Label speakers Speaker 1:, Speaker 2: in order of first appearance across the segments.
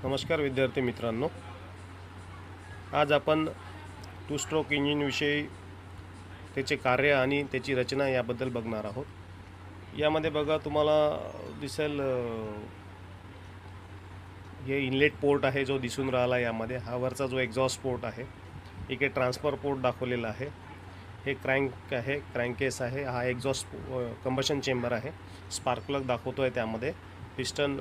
Speaker 1: नमस्कार विद्यार्थी मित्रांनो, आज आपण टू स्ट्रोक इंजिनविषयी त्याचे कार्य आणि त्याची रचना याबद्दल बघणार आहोत. यामध्ये बघा तुम्हाला दिसेल हे इनलेट पोर्ट आहे जो दिसून राहिला. यामध्ये हा वरचा जो एक्झॉस्ट पोर्ट आहे, इकडे ट्रान्सफर पोर्ट दाखवलेला आहे. हे क्रँक आहे, क्रँकेस आहे. हा एक्झॉस्ट कंबशन चेंबर आहे. स्पार्क प्लग दाखवतो आहे. त्यामध्ये पिस्टन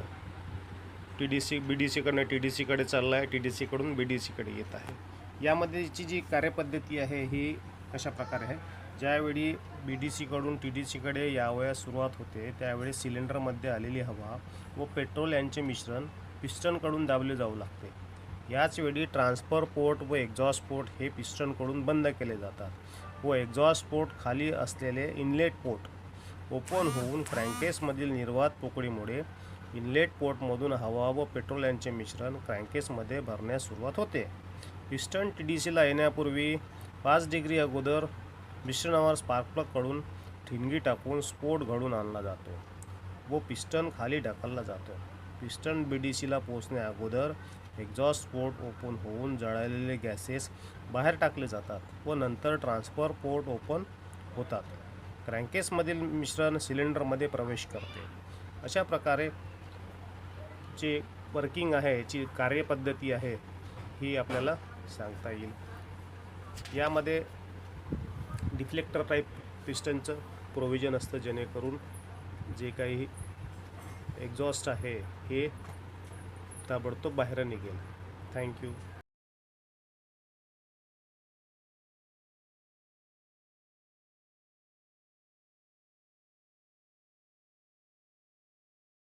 Speaker 1: TDC BDC कडून TDC कडे चालला आहे, TDC कडून BDC कडे येत आहे. यामध्येची जी कार्यपद्धती आहे ही कशा प्रकारे आहे. ज्यावेळी BDC कडून TDC कडे यावयास सुरुवात होते त्यावेळी सिलेंडरमध्ये आलेली हवा व पेट्रोल यांचे मिश्रण पिस्टनकडून दाबले जाऊ लागते. याच वेळी ट्रान्सफर पोर्ट व एक्झॉस्ट पोर्ट हे पिस्टनकडून बंद केले जातात व एक्झॉस्ट पोर्ट खाली असलेले इनलेट पोर्ट ओपन होऊन क्रँकेसमधील निर्वात पोकळीमुळे इनलेट पोर्टमधून हवा व पेट्रोल यांचे मिश्रण क्रँकेसमध्ये भरण्यास सुरुवात होते. पिस्टन TDCला येण्यापूर्वी 5 डिग्री अगोदर मिश्रणावर स्पार्क प्लगकडून ठिणगी टाकून स्फोट घडून आणला जातो व पिस्टन खाली ढकलला जातो. पिस्टन BDCला पोहोचण्या अगोदर एक्झॉस्ट पोर्ट ओपन होऊन जळालेले गॅसेस बाहेर टाकले जातात व नंतर ट्रान्सफर पोर्ट ओपन होतात. क्रँकेसमधील मिश्रण सिलेंडरमध्ये प्रवेश करते. अशा प्रकारे जे वर्किंग आहे, जी कार्यपद्धती आहे ही आपल्याला सांगता येईल. यामध्ये डिफ्लेक्टर टाईप पिस्टनचं प्रोव्हिजन असतं, जेणेकरून जे काही एक्झॉस्ट आहे हे ताबडतोब बाहेर निघेल. थँक्यू.